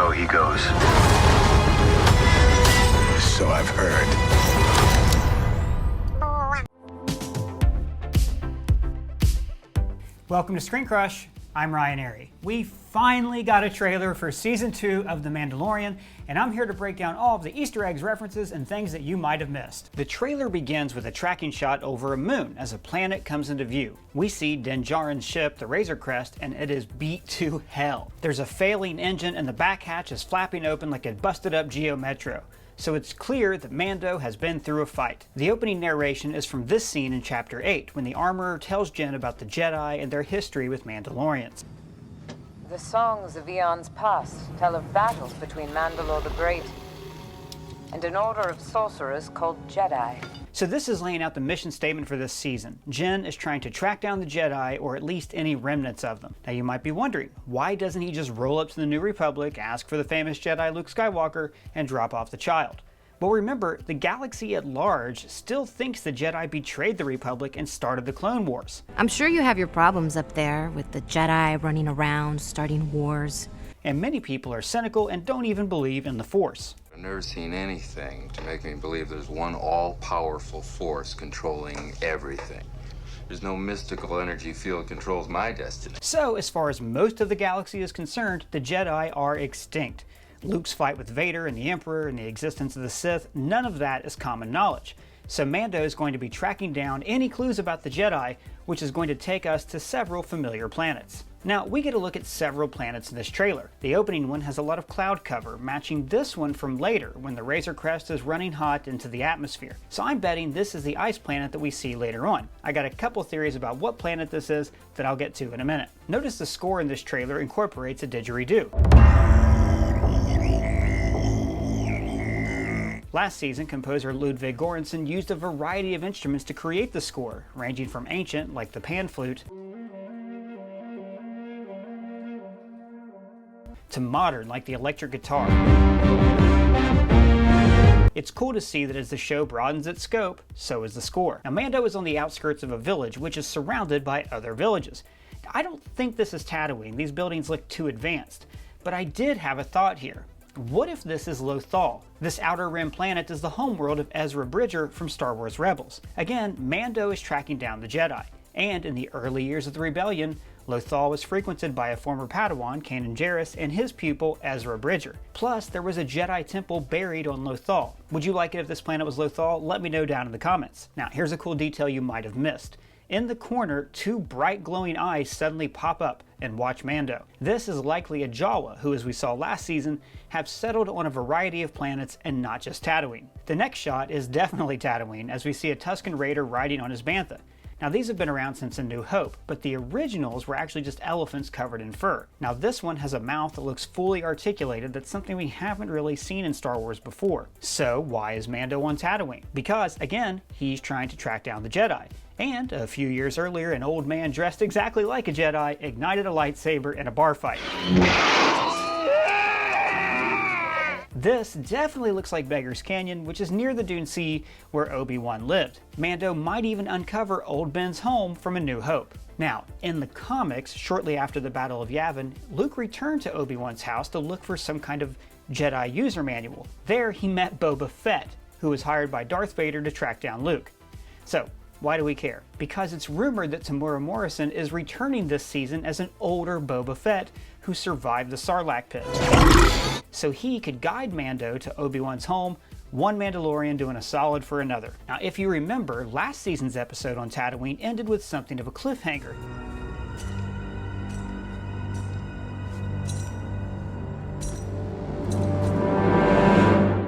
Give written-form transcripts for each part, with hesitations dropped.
go, he goes. So I've heard. Welcome to Screen Crush. I'm Ryan Airy. We finally got a trailer for Season 2 of The Mandalorian, and I'm here to break down all of the Easter eggs, references, and things that you might have missed. The trailer begins with a tracking shot over a moon as a planet comes into view. We see Din Djarin's ship, the Razor Crest, and it is beat to hell. There's a failing engine and the back hatch is flapping open like a busted up Geo Metro. So it's clear that Mando has been through a fight. The opening narration is from this scene in Chapter 8, when the armorer tells Jin about the Jedi and their history with Mandalorians. The songs of eons past tell of battles between Mandalore the Great and an order of sorcerers called Jedi. So this is laying out the mission statement for this season. Jin is trying to track down the Jedi, or at least any remnants of them. Now you might be wondering, why doesn't he just roll up to the New Republic, ask for the famous Jedi Luke Skywalker, and drop off the child? Well, remember, the galaxy at large still thinks the Jedi betrayed the Republic and started the Clone Wars. I'm sure you have your problems up there with the Jedi running around, starting wars. And many people are cynical and don't even believe in the Force. I've never seen anything to make me believe there's one all-powerful force controlling everything. There's no mystical energy field controls my destiny. So, as far as most of the galaxy is concerned, the Jedi are extinct. Luke's fight with Vader and the Emperor and the existence of the Sith, none of that is common knowledge. So Mando is going to be tracking down any clues about the Jedi, which is going to take us to several familiar planets. Now, we get a look at several planets in this trailer. The opening one has a lot of cloud cover, matching this one from later, when the Razor Crest is running hot into the atmosphere. So I'm betting this is the ice planet that we see later on. I got a couple theories about what planet this is that I'll get to in a minute. Notice the score in this trailer incorporates a didgeridoo. Last season, composer Ludwig Göransson used a variety of instruments to create the score, ranging from ancient, like the pan flute, to modern, like the electric guitar. It's cool to see that as the show broadens its scope, so is the score. Now, Mando is on the outskirts of a village, which is surrounded by other villages. I don't think this is Tatooine. These buildings look too advanced. But I did have a thought here. What if this is Lothal? This Outer Rim planet is the homeworld of Ezra Bridger from Star Wars Rebels. Again, Mando is tracking down the Jedi. And in the early years of the Rebellion, Lothal was frequented by a former Padawan, Kanan Jarrus, and his pupil, Ezra Bridger. Plus, there was a Jedi temple buried on Lothal. Would you like it if this planet was Lothal? Let me know down in the comments. Now, here's a cool detail you might have missed. In the corner, two bright glowing eyes suddenly pop up and watch Mando. This is likely a Jawa, who, as we saw last season, have settled on a variety of planets and not just Tatooine. The next shot is definitely Tatooine, as we see a Tusken Raider riding on his bantha. Now, these have been around since A New Hope, but the originals were actually just elephants covered in fur. Now, this one has a mouth that looks fully articulated. That's something we haven't really seen in Star Wars before. So why is Mando on Tatooine? Because, again, he's trying to track down the Jedi. And a few years earlier, an old man dressed exactly like a Jedi ignited a lightsaber in a bar fight. This definitely looks like Beggar's Canyon, which is near the Dune Sea where Obi-Wan lived. Mando might even uncover Old Ben's home from A New Hope. Now, in the comics, shortly after the Battle of Yavin, Luke returned to Obi-Wan's house to look for some kind of Jedi user manual. There he met Boba Fett, who was hired by Darth Vader to track down Luke. So, why do we care? Because it's rumored that Temuera Morrison is returning this season as an older Boba Fett who survived the Sarlacc pit. So he could guide Mando to Obi-Wan's home, one Mandalorian doing a solid for another. Now, if you remember, last season's episode on Tatooine ended with something of a cliffhanger.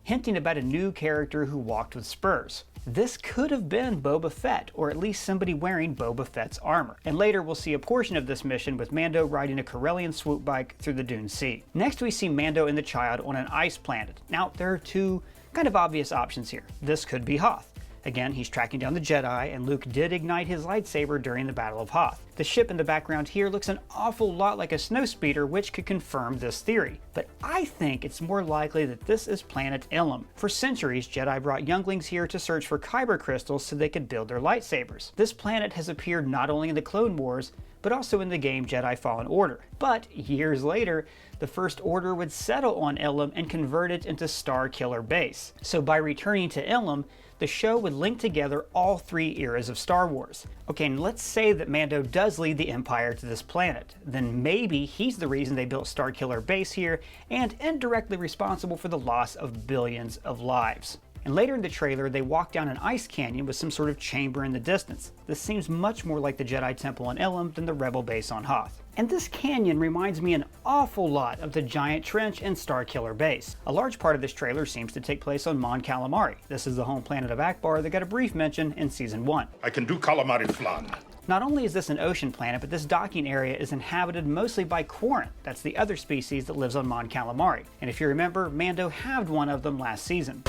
Hinting about a new character who walked with spurs. This could have been Boba Fett, or at least somebody wearing Boba Fett's armor. And later we'll see a portion of this mission with Mando riding a Corellian swoop bike through the Dune Sea. Next we see Mando and the child on an ice planet. Now there are two kind of obvious options here. This could be Hoth. Again, he's tracking down the Jedi, and Luke did ignite his lightsaber during the Battle of Hoth. The ship in the background here looks an awful lot like a snowspeeder, which could confirm this theory. But I think it's more likely that this is planet Ilum. For centuries, Jedi brought younglings here to search for kyber crystals so they could build their lightsabers. This planet has appeared not only in the Clone Wars, but also in the game Jedi Fallen Order. But years later, the First Order would settle on Ilum and convert it into Starkiller Base. So by returning to Ilum, the show would link together all three eras of Star Wars. Okay, and let's say that Mando does lead the Empire to this planet. Then maybe he's the reason they built Starkiller Base here and indirectly responsible for the loss of billions of lives. And later in the trailer, they walk down an ice canyon with some sort of chamber in the distance. This seems much more like the Jedi Temple on Ilum than the Rebel base on Hoth. And this canyon reminds me an awful lot of the giant trench in Starkiller Base. A large part of this trailer seems to take place on Mon Calamari. This is the home planet of Akbar that got a brief mention in Season 1. I can do calamari flan. Not only is this an ocean planet, but this docking area is inhabited mostly by Quarren. That's the other species that lives on Mon Calamari. And if you remember, Mando halved one of them last season.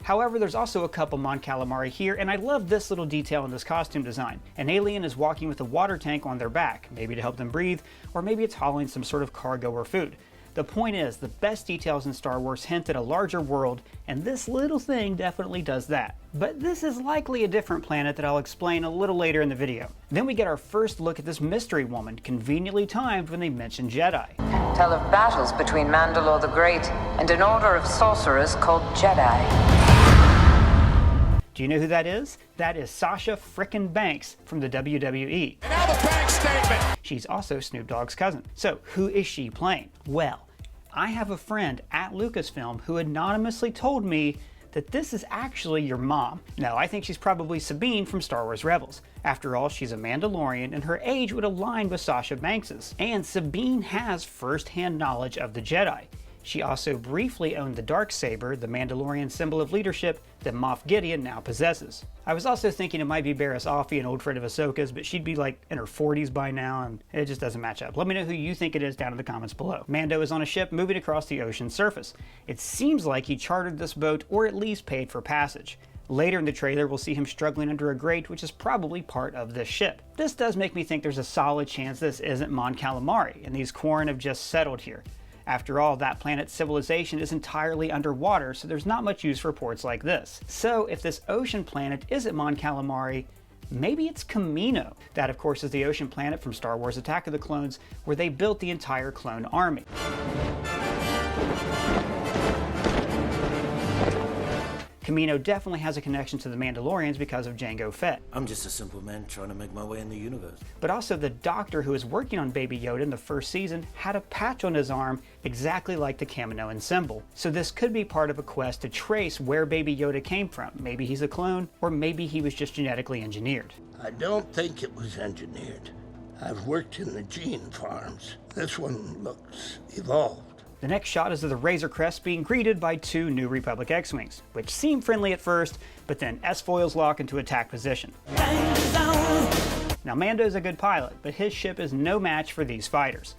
However, there's also a couple Mon Calamari here, and I love this little detail in this costume design. An alien is walking with a water tank on their back, maybe to help them breathe, or maybe it's hauling some sort of cargo or food. The point is, the best details in Star Wars hint at a larger world, and this little thing definitely does that. But this is likely a different planet that I'll explain a little later in the video. Then we get our first look at this mystery woman, conveniently timed when they mention Jedi. Tell of battles between Mandalore the Great and an order of sorcerers called Jedi. Do you know who that is? That is Sasha frickin' Banks from the WWE. And now the Banks statement. She's also Snoop Dogg's cousin. So who is she playing? Well, I have a friend at Lucasfilm who anonymously told me that this is actually your mom. No, I think she's probably Sabine from Star Wars Rebels. After all, she's a Mandalorian and her age would align with Sasha Banks's. And Sabine has first-hand knowledge of the Jedi. She also briefly owned the Darksaber, the Mandalorian symbol of leadership that Moff Gideon now possesses. I was also thinking it might be Barriss Offee, an old friend of Ahsoka's, but she'd be like in her 40s by now, and it just doesn't match up. Let me know who you think it is down in the comments below. Mando is on a ship moving across the ocean's surface. It seems like he chartered this boat or at least paid for passage. Later in the trailer, we'll see him struggling under a grate, which is probably part of this ship. This does make me think there's a solid chance this isn't Mon Calamari, and these Quarren have just settled here. After all, that planet's civilization is entirely underwater, so there's not much use for ports like this. So if this ocean planet isn't Mon Calamari, maybe it's Kamino. That, of course, is the ocean planet from Star Wars Attack of the Clones, where they built the entire clone army. Kamino definitely has a connection to the Mandalorians because of Jango Fett. I'm just a simple man trying to make my way in the universe. But also the doctor who was working on Baby Yoda in the first season had a patch on his arm exactly like the Kaminoan symbol. So this could be part of a quest to trace where Baby Yoda came from. Maybe he's a clone, or maybe he was just genetically engineered. I don't think it was engineered. I've worked in the gene farms. This one looks evolved. The next shot is of the Razor Crest being greeted by two New Republic X-Wings, which seem friendly at first, but then S-foils lock into attack position. Now Mando's a good pilot, but his ship is no match for these fighters.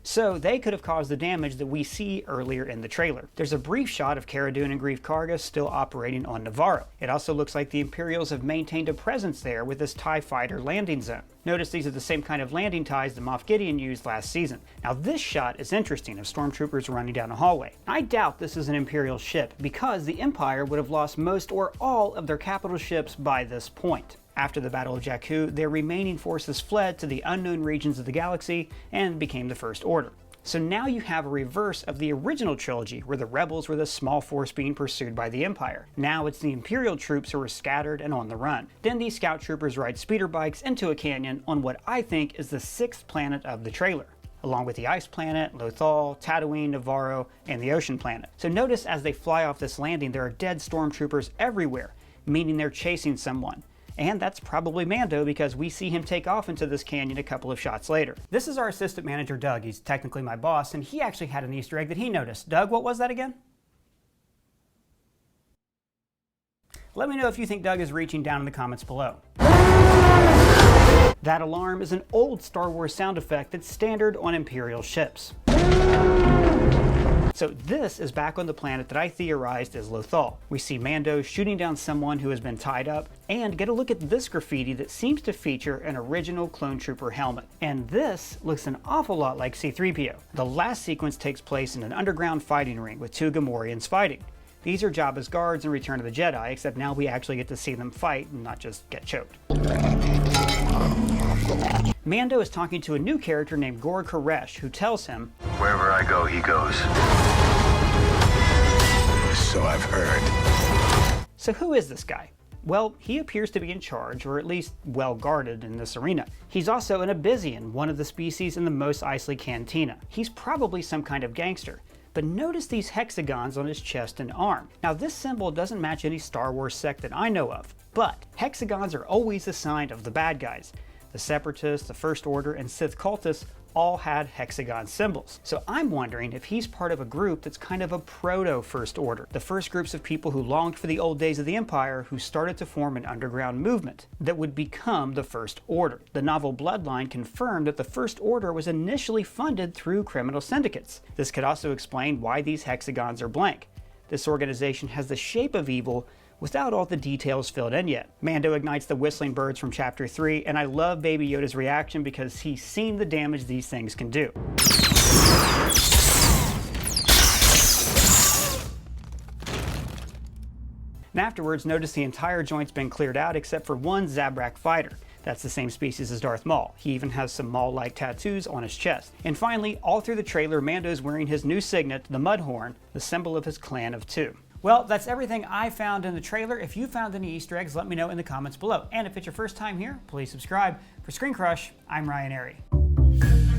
So they could have caused the damage that we see earlier in the trailer. There's a brief shot of Cara Dune and Greef Karga still operating on Navarro. It also looks like the Imperials have maintained a presence there with this TIE fighter landing zone. Notice these are the same kind of landing ties that Moff Gideon used last season. Now this shot is interesting of stormtroopers running down a hallway. I doubt this is an Imperial ship because the Empire would have lost most or all of their capital ships by this point. After the Battle of Jakku, their remaining forces fled to the unknown regions of the galaxy and became the First Order. So now you have a reverse of the original trilogy, where the rebels were the small force being pursued by the Empire. Now it's the Imperial troops who are scattered and on the run. Then these scout troopers ride speeder bikes into a canyon on what I think is the 6th planet of the trailer, along with the Ice Planet, Lothal, Tatooine, Navarro, and the Ocean Planet. So notice as they fly off this landing, there are dead stormtroopers everywhere, meaning they're chasing someone. And that's probably Mando because we see him take off into this canyon a couple of shots later. This is our assistant manager, Doug. He's technically my boss, and he actually had an Easter egg that he noticed. Doug, what was that again? Let me know if you think Doug is reaching down in the comments below. That alarm is an old Star Wars sound effect that's standard on Imperial ships. So this is back on the planet that I theorized is Lothal. We see Mando shooting down someone who has been tied up, and get a look at this graffiti that seems to feature an original clone trooper helmet. And this looks an awful lot like C-3PO. The last sequence takes place in an underground fighting ring with two Gamorreans fighting. These are Jabba's guards in Return of the Jedi, except now we actually get to see them fight and not just get choked. Mando is talking to a new character named Gor Koresh, who tells him, "Wherever I go, he goes. So I've heard." So who is this guy? Well, he appears to be in charge, or at least well guarded in this arena. He's also an Abyssian, one of the species in the Mos Eisley Cantina. He's probably some kind of gangster. But notice these hexagons on his chest and arm. Now this symbol doesn't match any Star Wars sect that I know of, but hexagons are always a sign of the bad guys. The Separatists, the First Order, and Sith cultists all had hexagon symbols. So I'm wondering if he's part of a group that's kind of a proto-First Order. The first groups of people who longed for the old days of the Empire, who started to form an underground movement that would become the First Order. The novel Bloodline confirmed that the First Order was initially funded through criminal syndicates. This could also explain why these hexagons are blank. This organization has the shape of evil without all the details filled in yet. Mando ignites the whistling birds from Chapter 3, and I love Baby Yoda's reaction because he's seen the damage these things can do. And afterwards, notice the entire joint's been cleared out except for one Zabrak fighter. That's the same species as Darth Maul. He even has some Maul-like tattoos on his chest. And finally, all through the trailer, Mando's wearing his new signet, the Mudhorn, the symbol of his clan of two. Well, that's everything I found in the trailer. If you found any Easter eggs, let me know in the comments below. And if it's your first time here, please subscribe. For Screen Crush, I'm Ryan Airy.